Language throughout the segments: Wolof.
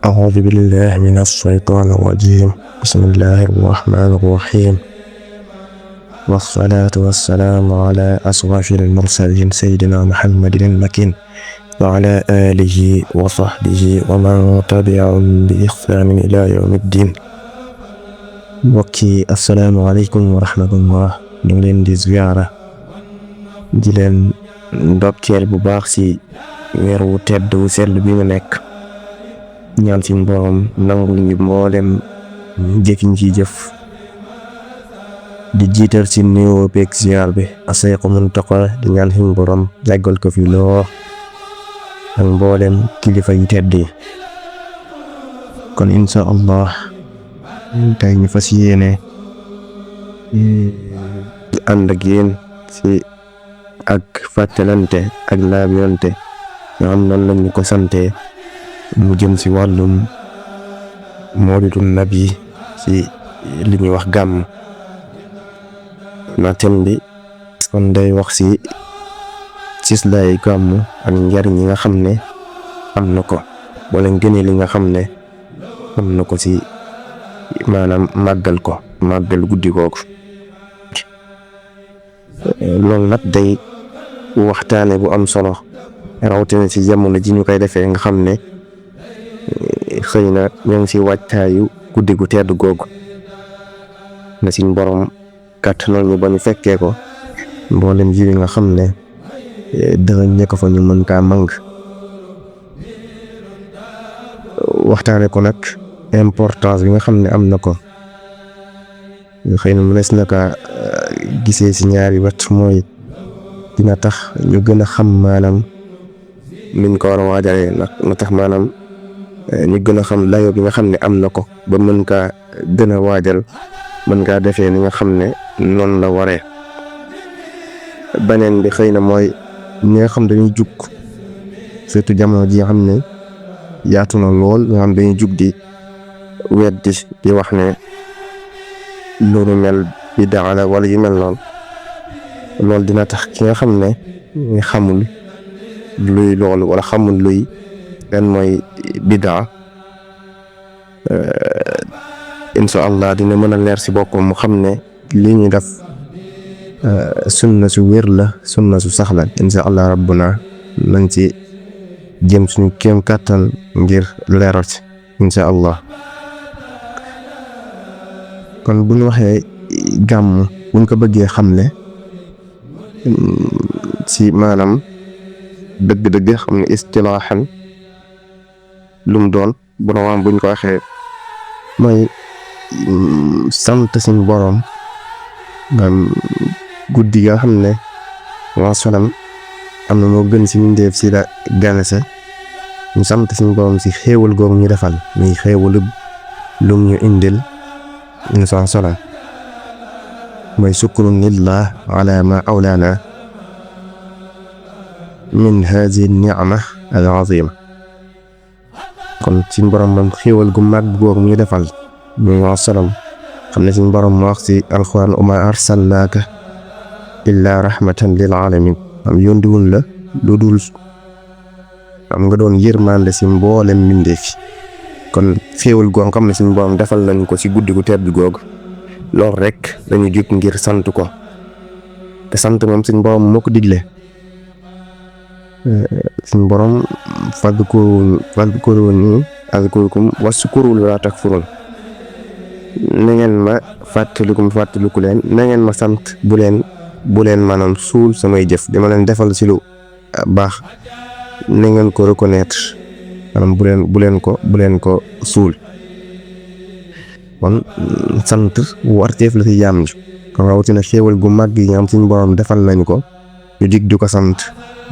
أعوذ بالله من الشيطان الرجيم. بسم الله الرحمن الرحيم، والصلاة والسلام على أشرف المرسلين سيدنا محمد المكين وعلى آله وصحبه ومن تبعهم بإحسان إلى يوم الدين. mbokki asalaamaaleykum wa rahmatullah, ñu ngi leen di ziyaara di leen ndokkeel bu baax ci weer wu tedd wu sell bi ñu nekk. ñaan ci borom nangul ñu mboolem jëf ñu ci jëf, di jiital ci nuyoo beeg ziyaar bi Seex Muntaxa, di ñaan ci borom yàggal ko fi lool ak mboolem kilifa yi tedd yi. kon insha Allah tey ñu fas yéene ànd ak yéen ci ak fàttalante ak laabirante nga xam noonu lañu ko sante mu jëm ci wàllum mawlidun nabi ci li ñuy wax gàmm. na thème bi kon day wax ci cislay gàmm ak njariñ yi nga xam ne am na ko, wala ngëneel li nga xam ne am na ko ci maanaam màggal guddi googu. loolu nag day waxtaane bu am solo, rawatina ci jamono ji ñu koy defee nga xam ne xëy na ñoo ngi ci waajtaayu guddi gu tedd googu. na suñ borom kàttanal ñu ba ñu fekkee ko, mboolem ji nga xam ne dëgg ñekk fa ñu mën kaa mang. waxtaane ko nag importance bi nga xam ne am na ko, xëy na mënees na kaa gisee ci ñaari wet. mooy dina tax ñu gën a xam maanaam nuñ ko war a waajalee, na tax maanaam ñu gën a xam layoo bi nga xam ne am na ko ba mën kaa gën a waajal, mën kaa defee ni nga xam ne noonu la waree. beneen bi xëy na mooy ñi nga xam dañuy jug, surtout jamono ji nga xam ne yaatu na lool, nga xam dañuy jug di weddi di wax ne loolu mel bidaa la wala yu mel noonu. loolu dina tax ki nga xam ne xamul luy loolu wala xamul luy lan mooy bidaa, insha Allah dina mën a leer ci boppam mu xam ne li ñuy def sunna su wér la, sunna su sax la. insha Allah rabbuna lañ ci jëm suñu kéem kàttan ngir leeral ci insha Allah. kon bu ñu waxee gàmm, buñ ko bëggee xamle ci maanaam dëgg-dëgg xam ne istilaahan lum doon borom buñ ko waxee mooy sant suñ borom guddi nga xam ne waa sonam am na moo gën ci mbindeef ci la ganese. ñu sant suñ borom ci xéewal googu ñu defal, muy xéewalu lum ñu indil insa solam, mooy sukrun lillah ala ma awlana min hadihi ni'ma al azima. kon suñ borom moom xéewal gu mag googu ñu defal muy waa solam, xam ne suñ borom moo wax ci alxuraan wa ma arsalnaaka illa rahmatan lil alamin. am yóndiwun la lu dul am nga doon yërmande ci mboolem mbindeef. kon xéewal googu xam ne suñ borom defal nañ ko ci guddi gu tedd googu, loolu rek dañu jóg ngir sant ko. te sant moom suñ borom moo ko digle. suñ borom fadkuruni azkurkum washkuruni wala takfurun. na ngeen ma fàttaliku leen, na ngeen ma sant bu leen maanaam suul samay jëf, dama leen defal ci lu baax, na ngeen ko reconnaître, maanaam bu leen ko suul. kon sant warteef la ci jaam ji. kon rawatina xéewal gu mag yi nga xam suñu borom defal nañ ko, ñu dig di ko sant,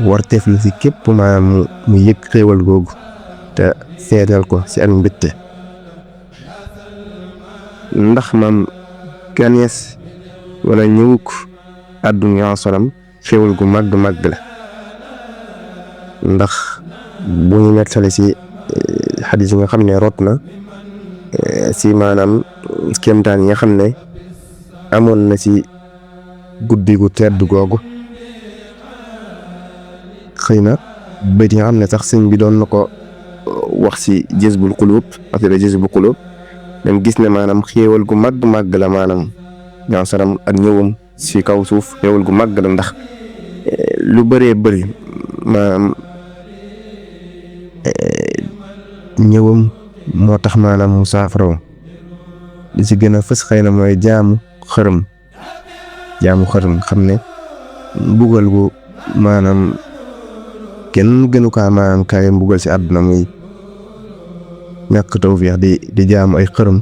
warteef la ci képp maanaam mu yëg xéewal googu te feetal ko ci ak mbitte. ndax maam ganees wala ñëwuk àdduna solam xéewal gu mag la. ndax bu ñu nettali ci xadiis yi nga xam ne rot na ci maanaam kéemtaan yi nga xam ne amoon na ci guddi gu tedd googu, xëy na bët yi nga xam ne sax sëñ bi doon na ko wax si jazbul qulub ak jazbul qulub dañ gis ne maanaam xéewal gu màgg la maanaam ñaan saram ak ñëwam si kaw suuf xéewal gu màgg la ndax lu bëree bëri maanaam ñëwam moo tax maanaam mu saafara li si gën a fës xëy na mooy jaamu xërëm xam ne mbugal gu maanaam kenn gënu kaa maanaam kaay mbugal si àdduna muy ñàkk tawfiix di jaamu ay xërëm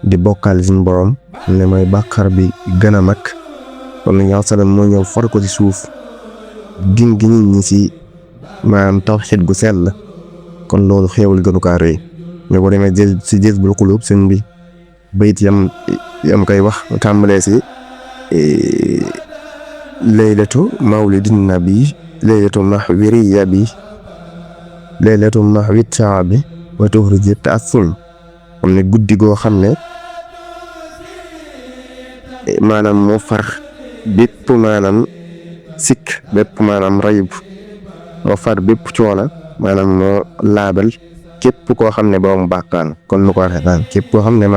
di bokkaal suñu borom ne mooy bàkkaar bi gën a mag kon ñaan salam moo ñëw for ko ci suuf gin gi nit ñi si maanaam tawxiid gu sell kon loolu xéewal gënu kaa rëy mais boo demee si jazbul qulub sëñ bi bayit yam koy wax tàmbalee si laylatu mawlidin nabi laylatu mahwiriya bi laylatu mahwi taabi wa tuhriji taasul xam ne guddi goo xam ne maanaam moo far bépp maanaam sikk bépp maanaam rayib moo far bépp coono maanaam moo laabal képp koo xam ne boobu bàkkaan kon nu ko waxee daan képp koo xam ne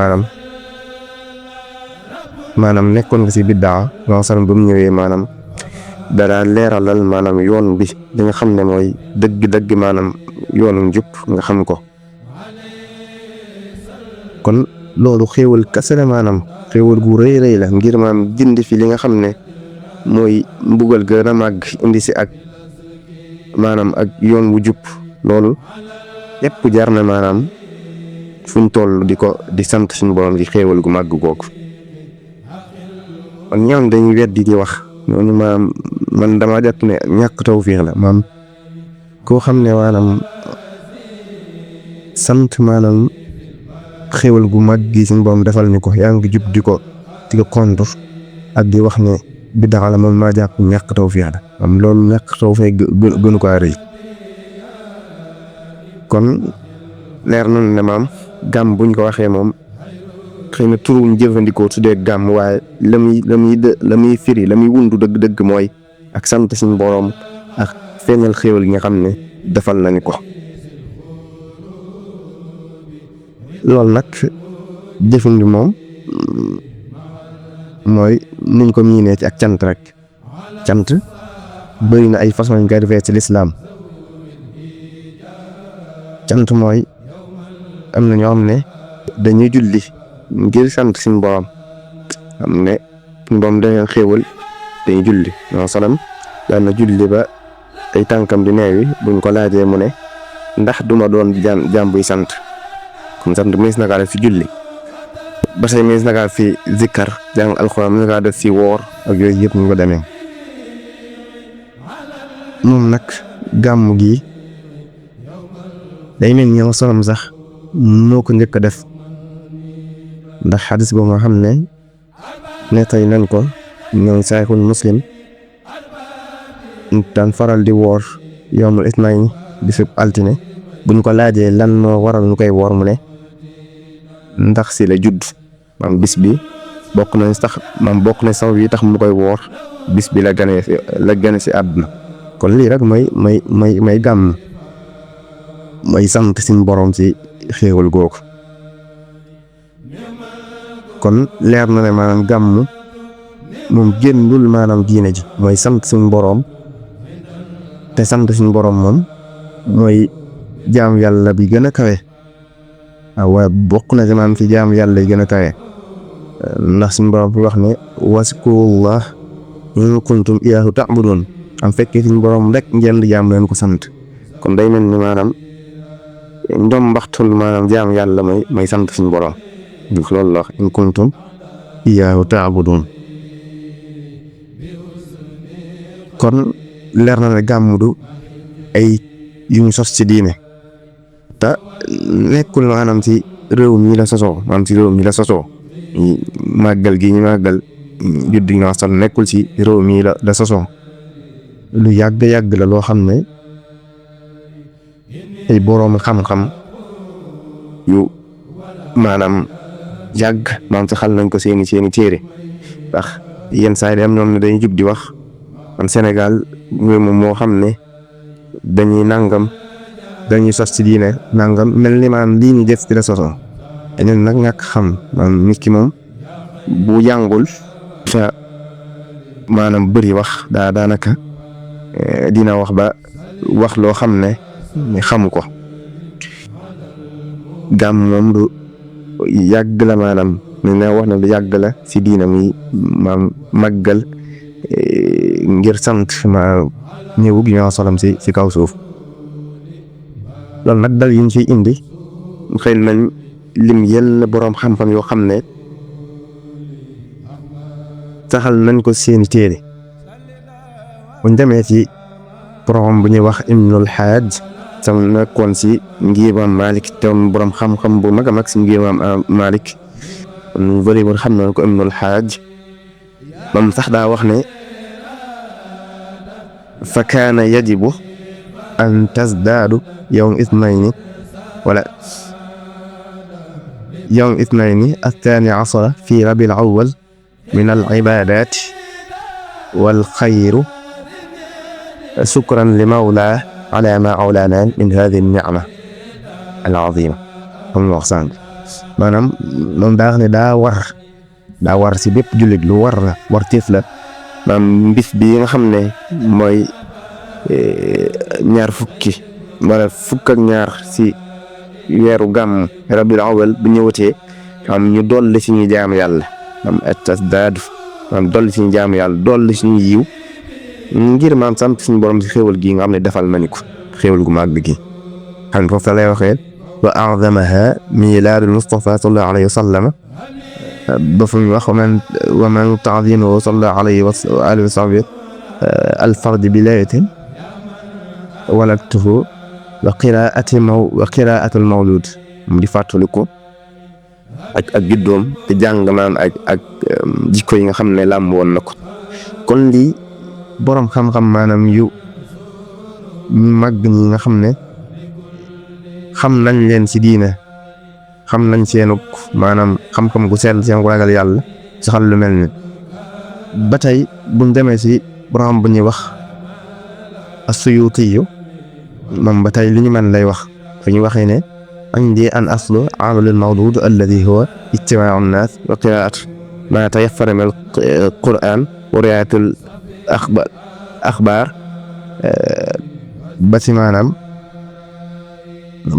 maanaam nekkoon nga si biddaa ñoo salam ba mu ñëwee maanaam dara leeralal maanaam yoon bi li nga xam ne mooy dëgg maanaam yoonu njub nga xam ko kon loolu xéewal kese la maanaam xéewal gu rëy la ngir maanaam dindi fi li nga xam ne mooy mbugal gën a màgg indi si ak maanaam ak yoon wu jub loolu yépp jar na maanaam fuñ toll di sant suñu borom di xéewal gu màgg googu kon ñoom dañuy weddi di wax noonu maanaam man dama jàpp ne ñàkk tawfiix la maanaam koo xam ne maanaam sant maanaam xéewal gu mag gi suñu borom defal ñu ko yaa ngi jub di ko contre ak di wax ne biddaa la man maa jàpp ñàkk tawfiix la am loolu ñàkk tawfiix gënu ko rëy kon leer nañu ne maam gàmm buñ ko waxee moom xëy na turu ñu jëfandikoo tuddee gàmm waaye la muy firi la muy wundu dëgg-dëgg mooy ak sant suñu borom ak feeñal xéewal gi nga xam ne defal nañu ko loolu nag jëfandi moom mooy niñ ko miinee ci ak cant rek cant bëri na ay façon ñu koy defee ci lislaam cant mooy am na ñoo xam ne dañuy julli ngir sant suñu borom xam ne suñu borom dañu xéewal dañuy julli ñoo salam daan na julli ba ay tànkam di neewi buñ ko laajee mu ne ndax duma doon jaam buy sant comme sant mis na kaa def fi julli ba say mis na kaa fi zikkar jàng alxuraan mis na kaa def fi woor ak yooyu yëpp ñu ko demee moom nag gàmm gi day mel ñoo salam sax moo ko njëkk a def ndax xadis boobu nga xam ne tey nañ ko ñoom saxiixul muslim daan faral di woor yawmul isnayn bisub altine buñ ko laajee lan moo waral ñu koy woor mu ne ndax si la judd maam bis bi bokk na saw yi tax mu koy woor bis bi la gane si àdduna kon lii rek may gàmm may sant suñu borom ci xéewal googu kon leer na ne maanaam gàmm moom génnul maanaam diine ji mooy sant suñu borom te sant suñu borom moom mooy jaam yàlla bi gën a kawe waaye bokk na ci maanaam ci jaam yàlla yi gën a kawe ndax suñu borom fi wax ne waskurullah in kuntum iyaahu ta'budun am fekkee suñu borom rek ngeen di jaam leen ko sant kon day mel ni maanaam ndom mbaxtul maanaam jaam yàlla may sant suñu borom loolu la wax in kuntum iyaahu ta'budun kon leer na ne gàmm du ay yu ñu sos ci diine te nekkul maanaam ci réew mi la sosoo màggal gi ñu màggal juddi nga sal nekkul ci réew mi la sosoo lu yàgg la loo xam ne ay boroom xam-xam yu maanaam yàgg maanaam saxal nañ ko seeni téere ndax yenn saa yi am ñoom ne dañuy jug di wax man Sénégal moom moo xam ne dañuy nangam dañuy sos ci diine nangam mel ni maanaam lii ñu def ci la sosoo ñun nag ñàkk xam maanaam nit ki moom bu jàngul sa maanaam bëri wax daanaka dina wax ba wax loo xam ne xamu ko. gàmm moom lu yàgg la maanaam ne wax na lu yàgg la si diina muy maam màggal ngir sant ma ñëwu gi ñoo solam si kaw suuf. loolu nag dal yi ñu ciy indi xëy nañ lim yenn boroom xam-xam yoo xam ne saxal nañ ko seeni téere buñ demee ci borom bu ñuy wax Ibnul Hajj tam nekkoon si ngiiram Malik tam borom xam-xam bu mag a mag si ngiiram Malik ñu bëri woon xam nañ ko Ibnul Hajj moom sax daa wax ne fa kaana yajibu an tasdaadu yawm ithnayni wala yawm ithnayni athani ashara fi rabiul awwal min al ibadat wal xayru shukran li mawla ala ma awlana min hadihi an-ni'ma al-azima comme wax sànq maanaam moom daa wax ne daa war si bépp jullit lu war teef la maanaam bis bi nga xam ne mooy ñaar fukki wala fukk ak ñaar si weeru gàmm rabiul awwal bu ñëwatee am ñu dolli si ñuy jaam yàlla am at-tasdaad am dolli si ñuy jaam yàlla dolli si ñuy yiw ngir maam sant suñu borom si xéwal gii nga xam ne defal nañu ko xéwal gu màgg gi xam ne foofu lay waxee wa a'zamaha miilaadul Mustafa sallallahu alayhi wa sallam ba fu mu wax wa man ta'zimuhu sallallahu alayhi wa alihi wa sahbihi al-fard bi laylatin walatuhu wa qira'atul mawlud mu di fàttali ko ak juddoom te jàng naan ak jikko yi nga xam ne làmboon na ko. kon lii boroom xam-xam maanaam yu mag ñi nga xam ne xam nañ leen ci diine xam nañ seenuk maanaam xam-xam gu sell seen ko ragal yàlla ci xal lu mel ni ba tey buñ demee ci boroom bu ñuy wax as-Suyuti moom ba tey li ñu mën lay wax fu ñu waxee ne indi an aslu amal al-mawlud alladi huwa ijtimaa'u an-nas wa qira'atu ma tayassara min al-Qur'an wa ri'ayatul axbaar ba ci maanaam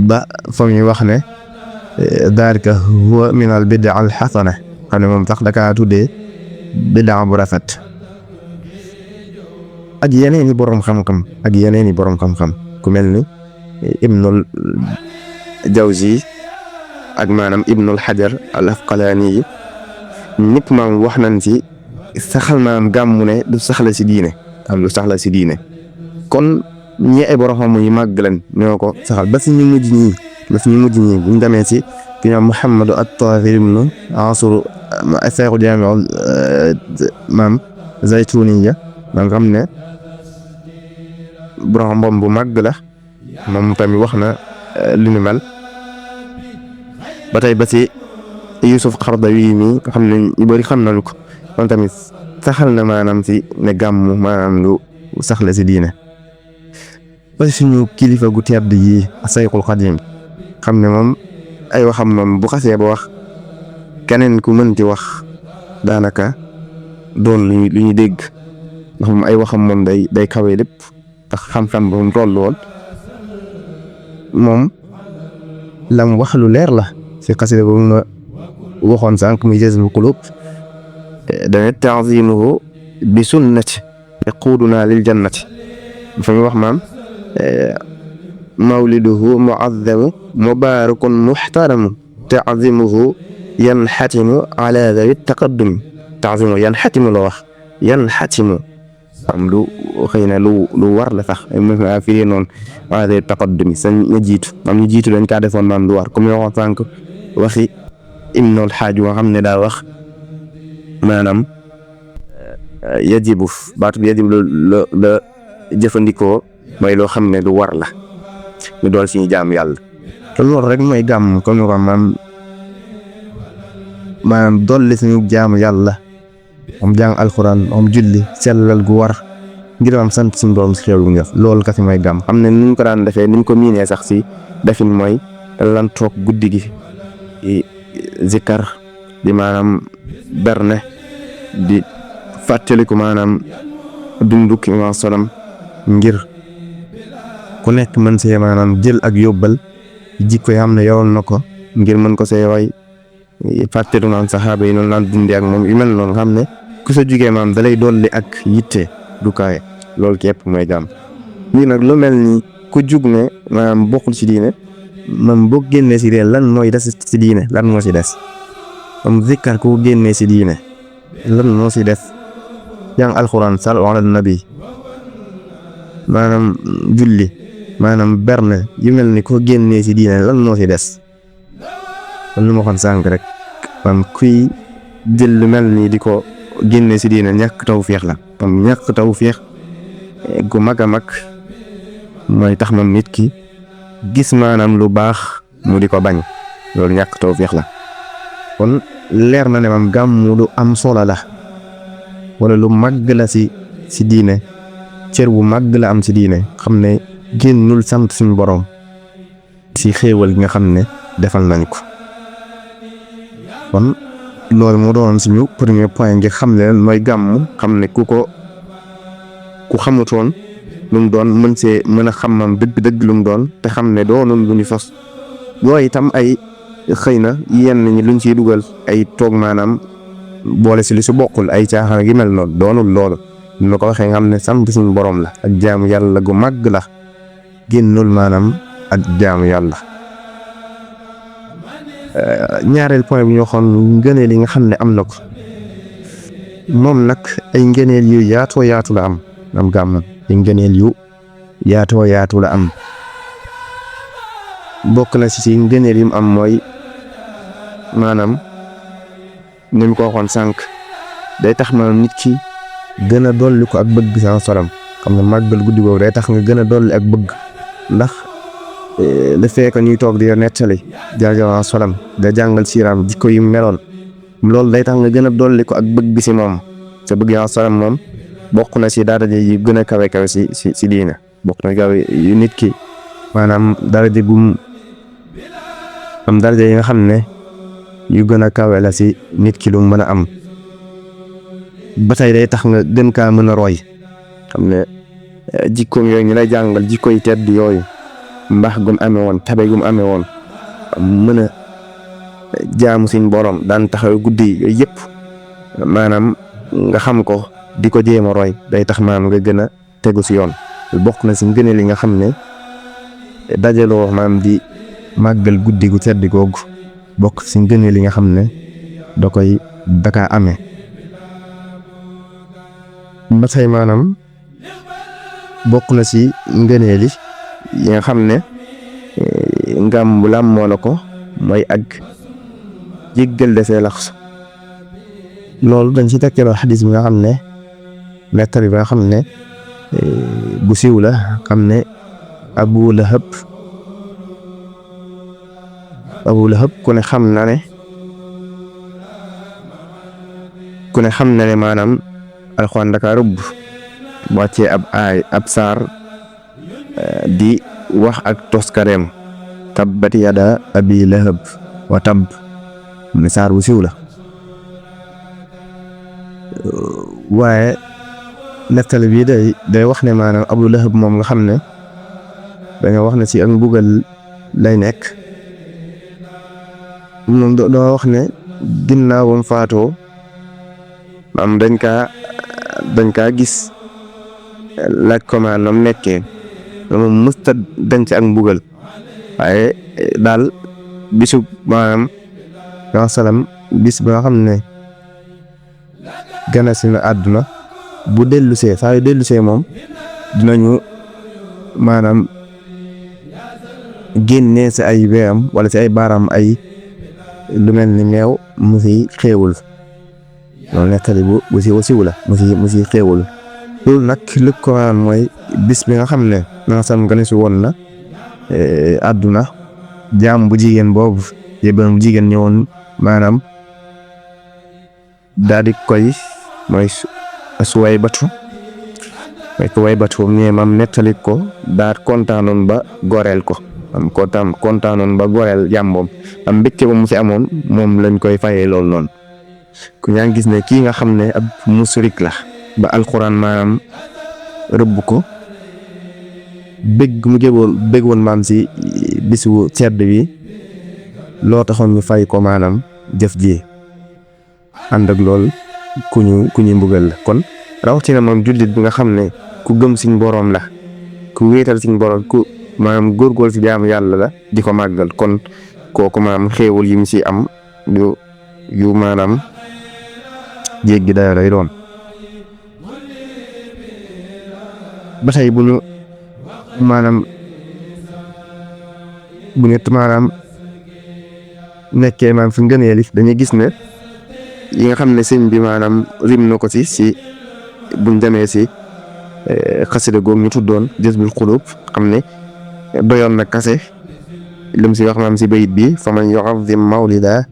ba fa muy wax ne daalika huwa min al bid'a al xasana xam ne moom sax dakaa tuddee bid'a bu rafet ak yeneeni boroom xam-xam ku mel ni Ibnul Jawzi ak maanaam Ibnul Hajar al Asqalaani yi ñëpp maam wax nañ ci saxal maanaam gàmmu ne du saxla si diine am lu saxla si diine kon ñi ay borom xam yu màgg lañ ñoo ko saxal ba si ñu mujj ñii bu ñu demee si ki ñoom Muhammadu at-Tahir ibnu Asur Seexu Jaami'u maam Zaytuniya ma nga xam ne borom xam bu màgg la moom tamit wax na lu ñu mel ba tey ba si Yusuf Qaradawi mi nga xam ne ñu bëri xam nañu ko moom tamit saxal na maanaam si ne gàmmu maanaam lu saxla si diine ba suñu kilifa gu tedd yi Sayxul Xadiim xam ne moom ay waxam moom bu xasee ba wax keneen ku mënti wax daanaka doon lu ñu dégg ndax moom ay waxam moom day kawe lépp ndax xam-xam ba mu toll woon moom lam wax lu leer la si xasida ba mu nga waxoon sànq muy Jazbul Quluub dana ta'zimuhu bi sunnati yaquduna lil jannati fa mu wax maam mawliduhu mu'azzamu mubarakun muhtaramu ta'zimuhu yanhatimu ala dhawi taqaddum ta'zimu yanhatimu la wax yanhatimu am lu xëy na lu war la sax mën naa firi noonu ala dhawi taqaddum sa ñu jiitu dañ kaa defoon maam lu war comme yoo xam sànq waxi Ibnul Hajj nga xam ne daa wax maanaam yajibu baatu bi yajibu la jëfandikoo mooy loo xam ne lu war la ñu dool suñu jaam yàlla te loolu rek mooy gàmm comme ko maanaam dolli suñu jaamu yàlla am jàng alxuraan am julli sellal gu war ngir am sant suñu borom si xéewal bu ñu def loolu kese mooy gàmm. xam ne ni ñu ko daan defee ni ñu ko miinee sax si defin mooy lan toog guddi gi di zikkar di maanaam berne di fàttaliku maanaam dunduk Imaam Salaam ngir ku nekk mën see maanaam jël ak yóbbal jikko yi xam ne yoroon na ko ngir mën ko see way fàttaliku naan saxaaba yi noonu laan dundee ak moom yu mel noonu xam ne ku sa jugee maanaam dalay dolli ak yitte du kaay loolu képp mooy gàmm. lii nag lu mel ni ku jug ne maanaam bokkul ci diine man boo génnee si diine lan mooy des si diine lan moo si des am zikkar ku génnee si diine lan moo si des jàng alxuraan sal ala nabi maanaam julli maanaam berne yu mel ni ko génnee si diine lan moo si des kon lu ma waxoon sànq rek man kuy jël lu mel nii di ko génnee si diine ñàkk tawfeex la am ñàkk tawfeex gu mag a mag mooy tax moom nit ki gis maanaam lu baax mu di ko bañ loolu ñàkk tawfeex la kon leer na ne moom gàmmu lu am solo la wala lu màgg la si diine cër bu màgg la am si diine xam ne génnul sant suñu borom si xéewal gi nga xam ne defal nañ ko kon loolu moo doon suñu premier point ngi xam ne mooy gàmmu xam ne ku xamutoon lu mu doon mën a xamam dëgg lu mu doon te xam ne doonul lu ñu fas yooyu itam ay xëy na yenn ñi luñ ciy dugal ay toog maanaam boole si lu si bokkul ay caaxaan gi mel noonu doonul loolu ñu ko waxee nga xam ne sant suñu borom la ak jaamu yàlla gu màgg la génnul maanaam ak jaamu yàlla. ñaareel point bi ñu waxoon ngëneel yi nga xam ne am na ko moom nag ay ngëneel yu yaatoo yaatu la am gàmm ay ngëneel yu yaatoo yaatu la am bokk na si ngëneel yi mu am mooy maanaam ni mu ko waxoon sànq day tax maanaam nit ki gën a dolli ko ak bëgg sa soram xam ne màggal guddi boobu day tax nga gën a dolli ak bëgg ndax le fait que ñuy toog di nettali jaajëfal solam da jàngal siiraam jikko yi meloon loolu day tax nga gën a dolli ko ak bëgg si moom te bëgg yaa solam moom bokk na si daraja yi gën a kawe si diina bokk na kawe yu nit ki maanaam daraja gum am daraja yi nga xam ne yu gën a kawe la si nit ki lu mën a am ba tey day tax nga gën kaa mën a roy xam ne jikkoom yooyu ñu lay jàngal jikko yi tedd yooyu mbaax gum amee woon tabe gum amee woon mën a jaamu suñ borom daan taxaw guddi yooyu yëpp maanaam nga xam ko di ko jéem a roy day tax maanaam nga gën a tegu si yoon bokk na si ngëneel li nga xam ne dajaloo maanaam di màggal guddi gu tedd googu bokk si ngëneel li nga xam ne dakaa amee ba tey maanaam bokk na si ngëneel yi nga xam ne ngam bu làmmoo na ko mooy ak jéggal desee lax loolu dañ ci tekkeloo xadis bi nga xam ne nettali bi nga xam ne bu siiw la xam ne Abu Lahab ku ne xam na ne maanaam alxuraan daka rëbb wàccee ab saar di wax ak toskareem tabbat yada abi lahab wa tabb ne saar bu siiw la waaye nettali bi day wax ne maanaam Abu Lahab moom nga xam ne dañoo wax ne ci ak mbugal lay nekk moom doo wax ne ginnaawam faatoo maam dañ kaa gis laaj ko maanaam nekkee moom mësta dañ ci ak mbugal waaye daal bisu maanaam salaam bis ba nga xam ne gana si na àdduna bu dellusee saa yu dellusee moom dinañu maanaam génnee si ay weeyam wala si ay baaraam ay lu mel ni meew mu si xéewul loolu nettali bu siw la mu si xéewul loolu nag li ko waral mooy bis bi nga xam ne sam gane si woon na àdduna jaam bu jigéen boobu yéen bu jigéen ñëwoon maanaam daal di koy mooy Suwaybatu mooy ko way batuum ñee maam nettali ko daal kontaanoon ba goreel ko am kontaanoon ba goreel jàmboom am mbégte ba mu fi amoon moom lañ koy fayee loolu noonu. ku ñaa ngi gis ne kii nga xam ne ab musrik la ba alxuraan maanaam rëbb ko béggoon maam si bisu sedd bi loo taxoon ñu fay ko maanaam jëf ji ànd ak lool ku ñu mbugal la. kon rawatina moom jullit bi nga xam ne ku gëm suñ boroom la ku wéetal suñ boroom ku maanaam góorgóor si jaamu yàlla la di ko màggal kon kooku maanaam xéewal yi mu si am yu maanaam jéggi dayo lay doon. ba tey bu ñu maanaam nekkee maanaam fi ngëneel dañuy gis ne yi nga xam ne sëñ bi maanaam rim na ko si buñ demee si xasida googu ñu tuddoon Jazbul Qulub xam ne doyoon na kase lim si wax maam si bayit bi fa man yu'azzim mawlida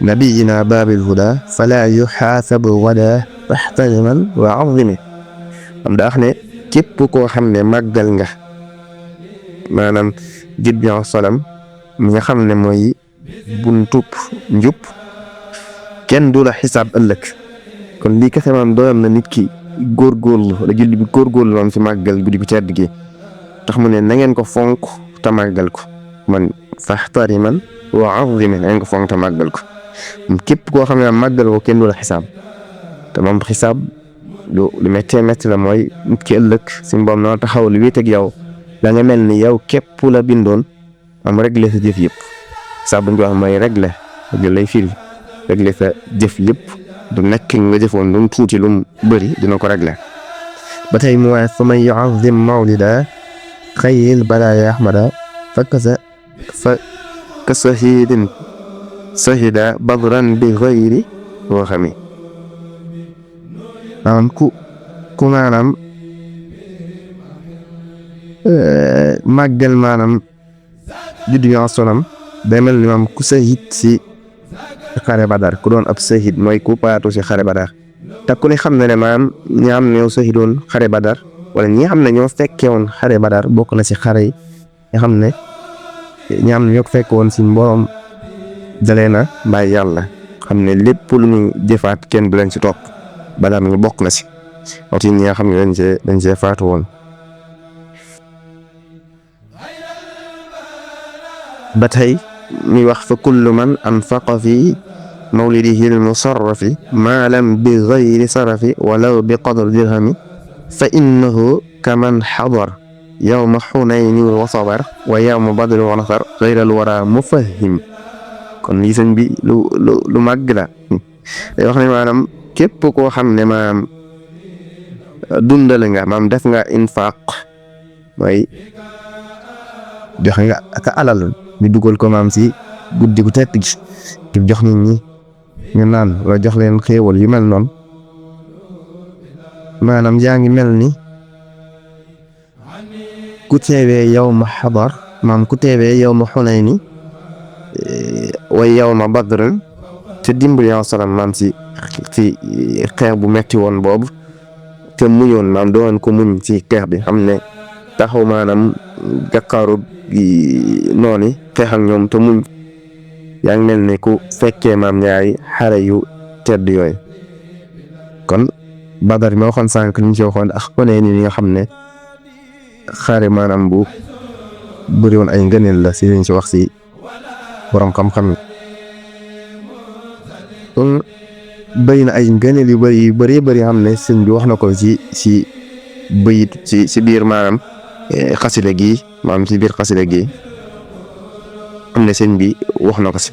nabiyina babil huda fala yuxaasabu wada faxtariman wa azimi am daa wax ne képp koo xam ne màggal nga maanaam jibbi salam mi nga xam ne mooy buntub njub kenn du la xisaab ëllëg. kon lii kese maanaam doyam na nit ki góorgóorlu wala julli bi góorgóorlu maam si màggal guddi gu tedd gi tax mu ne na ngeen ko fonk te màggal ko man faxtariman wa azimi na ngeen ko fonk te màggal ko képp koo xam ne màggal ko kenn du la xisaab te moom xisaab lu métti la mooy nit ki ëllëg si mboom na taxaw lu wéet ak yow da nga mel ni yow képp la bindoon am réglé sa jëf yëpp xisaab buñ ko wax mooy réglé lay firi réglé sa jëf yëpp du nekk nga jëfoon lu mu tuuti lu mu bëri dina ko réglé. ba tey mu waaye fa man yu'azzim mawlida xayril baraaya ahmada fa ka shahidin shahida badran bi ghayri waxami maanaam ku maanaam màggal maanaam juddu bi sonam day mel ni maam ku shahid si xare Badar ku doon ab shahid mooy ku paatu si xare Badar te ku ne xam na ne maanaam ñi xam ne ñoo shahidoon xare Badar wala ñi xam ne ñoo fekkee woon xare Badar bokk na si xare yi nga xam ne ñi xam ne ñoo fekke woon si mborom dalee na bàyyi yàlla xam ne lépp lu ñu jëfaat kenn du leen si topp Badar mi bokk na si waxtu ñi nga xam ne dañ see faatu woon. ba tey mi wax fa kullu man anfaqa fi mawlidihi al-musarrafi maalam bi ghayri sarafi walaw bi qadri dirhami fa innahu kaman xadar yawma xunayni wa sabar wa yawma badri wa nasar ghayral wara mufahim. kon lii sëñ bi lu màgg la day wax ne maanaam képp koo xam ne maanaam dundale nga maanaam def nga infaq mooy joxe nga ak alal ñu dugal ko maam si guddi gu tedd gi ngir jox nit ñi ñu naan wala jox leen xéewal yu mel noonu maanaam yaa ngi mel ni ku teewee yawma xadar maam ku teewee yawma xunayni wa yawma badrin te dimbali salaam maam si xeex bu metti woon boobu te muñoon maam doon ko muñ si xeex bi xam ne taxaw maanaam gàkkaaru noonu xeex ak ñoom te muñ yaa ngi mel ni ku fekkee maam ñaari xare yu tedd yooyu. kon Badar ma waxoon sànq ñu ci waxoon ak Xunayn ni nga xam ne xare maanaam bu bëri woon ay ngëneel la si liñ ci wax si borom xam-xam yi. kon bëri na ay ngëneel yu bëri xam ne sëñ bi wax na ko si bëyit si biir maanaam xasida gi maanaam si biir xasida gi am na sëñ bi wax na ko si.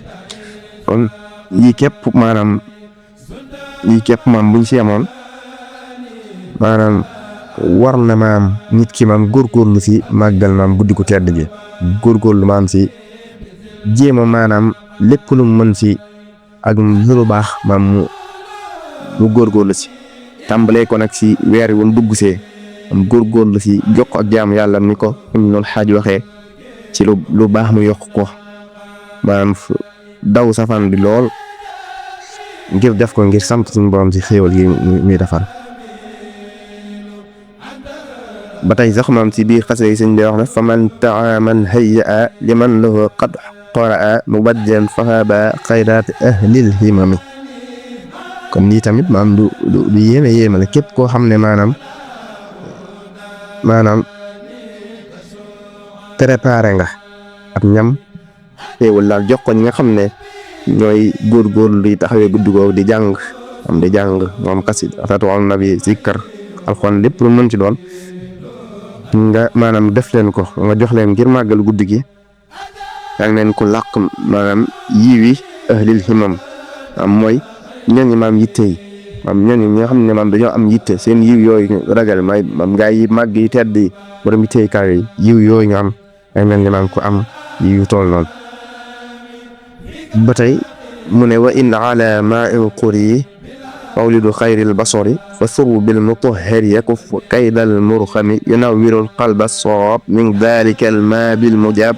kon yii képp maanaam buñ si amoon maanaam war na maanaam nit ki maanaam góorgóorlu si màggal maanaam guddi gu tedd gi góorgóorlu maanaam si jéema maanaam lépp lu mu mën si ak lu baax maanaam mu góorgóorlu si tàmbalee ko nag si weer woon dugg see am góorgóorlu si jokk ak jaam yàlla ni ko noonu xaaj waxee ci lu baax mu yokk ko maanaam daw safaan bi lool ngir def ko ngir sant suñu borom si xéewal yi muy defar. ba tey sax maam si biir xasida yi sëñ bi wax na faman taaman hayya liman lahu qad qaraa mubajjan fahaba xayraat ahlil himami. kon lii tamit maam du yéeme la képp koo xam ne maanaam préparé nga ab ñam teewul daal jox ko ñi nga xam ne ñooy góorgóorlu di taxawee guddi googu di jàng moom xasida salaatu ala nabi zikkar alxuraan lépp lu mën ci doon nga maanaam def leen ko nga jox leen ngir màggal guddi gi yaa ngi leen ko làq maanaam yiwi ahlil himam am mooy ñooñu maam yitte yi maam ñooñu ñi nga xam ne maam dañoo am yitte seen yiw yooyu ragal may maam gaa yi màgg yi tedd yi borom yitte kaw yi yiw yooyu ñu am yaa ngi leen di maam ko am yiw tool noonu. ba tey mu ne wa in ala ma'il quri mawlidu xayril basari fa suru bil mutahhari yakuf kaydal murxami yunawwirul qalba sawab min dalika al ma bil mujab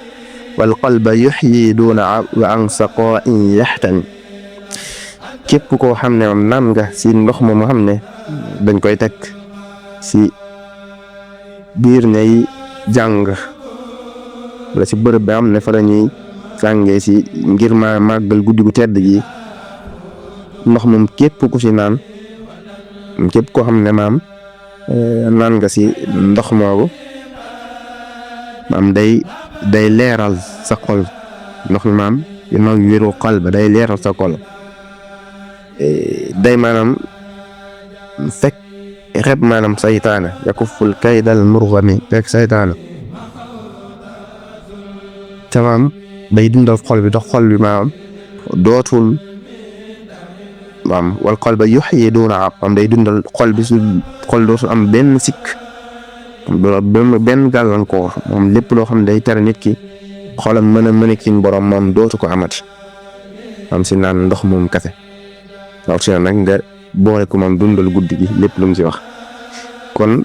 wal qalba yuhyi duna wa an saqa'in yahtami. képp koo xam ne moom naan nga si ndox moom nga xam ne dañ koy teg si biir ñay jàng wala si bërëb bi am ne fa la ñuy jàngee si ngir ma màggal guddi gu tedd gi ndox moom képp ku si naan képp koo xam ne maam naan nga si ndox moogu maam day leeral sa xol ndox mi maam maam wéru xol ba day leeral sa xol day maanaam fekk xeb maanaam saytaana yakuful kaydal murghami fekk saytaana te maam day dundal xol bi dox xol bi maanaam dootul maam wal qalba yuhyi duna ab maam day dundal xol bi su xol dootul am benn sikk benn gàllankoor moom lépp loo xam ne day tere nit ki xolam mën a kiñ borom moom dootu ko amati am si naan ndox moom kese waaw si nag nga boole ko moom dundal guddi gi lépp lu mu si wax. kon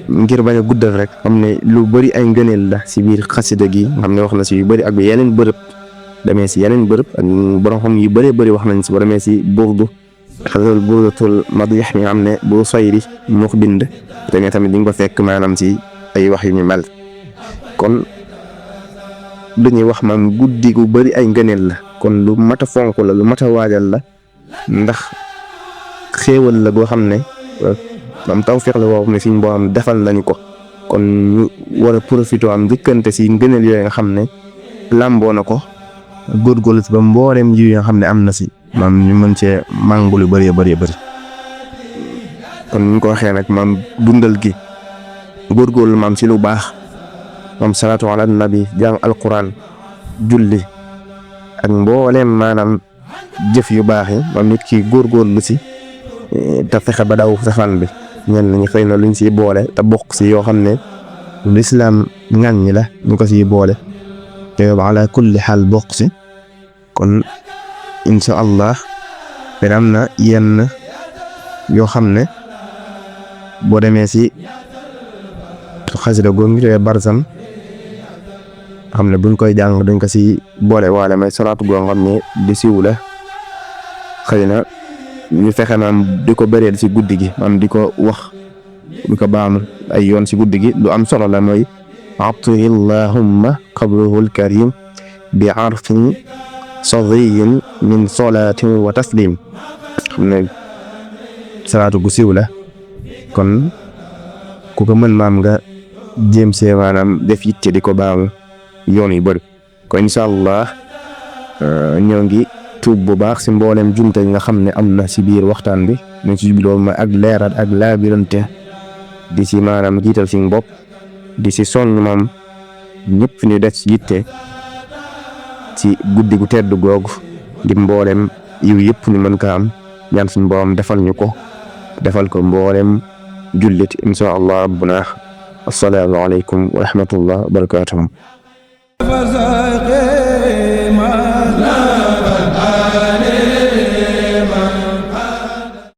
ngir bañ a guddal rek xam ne lu bëri ay ngëneel la si biir xasida gi nga xam ne wax na si yu bëri ak yeneen bërëb demee si yeneen bërëb ak borom xam yu bëree wax nañ si ba demee si burdu xasal burdatul madih mi nga xam ne bu sayri moo ko bind demee tamit di nga ko fekk maanaam si ay wax yu ñu mel. kon lu ñuy wax maam guddi gu bëri ay ngëneel la kon lu mat a fonk la lu mat a waajal la ndax xéewal la goo xam ne am tawfeex la boo xam ne suñ boo am defal nañu ko kon ñu war a profité am njëkkante si ngëneel yooyu nga xam ne làmboo na ko góorgóorlu si ba mboolem yi nga xam ne am na si maam ñu mën cee màngul yu bëree bëri kon ñu ko waxee nag maam dundal gi góorgóorlu maam si lu baax maam salaatu ala nabi jàng alquran julli ak mboolem maanaam jëf yu baax yi maam nit ki góorgóorlu si te fexe ba daw safaan bi ñenn ñi xëy na luñ siy boole te bokk si yoo xam ne lislaam ŋàññ ñi la ñu ko siy boole te ala kulli xaal bokk si. kon incha allah am na yenn yoo xam ne boo demee si xasida googu ñu tuddee barzam xam ne buñ koy jàng dañ ko si boole waale may salaatu goo xam ne di siw la xëy na ñu fexe naan di ko bëreel si guddi gi am di ko wax di ko baam ay yoon si guddi gi lu am solo la mooy atri llahumma qabruhul karim bi arfin sadiyin min solatin wa taslim xam ne salaatu gu siw la kon ku ko mën maam nga jéem see maanaam def yitte di ko baam yoon yu bëri ko incha allah ñoo ngi tuub bu baax si mboolem jumte yi nga xam ne am na si biir waxtaan bi ñu si jubloo ma ak leeral ak laabirante di si maanaam jiital si bopp di si sonn moom ñëpp ñu def si yitte ci guddi gu tedd googu di mboolem yiw yëpp ñu mën ko am ñaan suñu borom defal ñu ko defal ko mboolem jullit insha allah rabbuna assalaamu aleykum wa rahmatullah wa barakatuh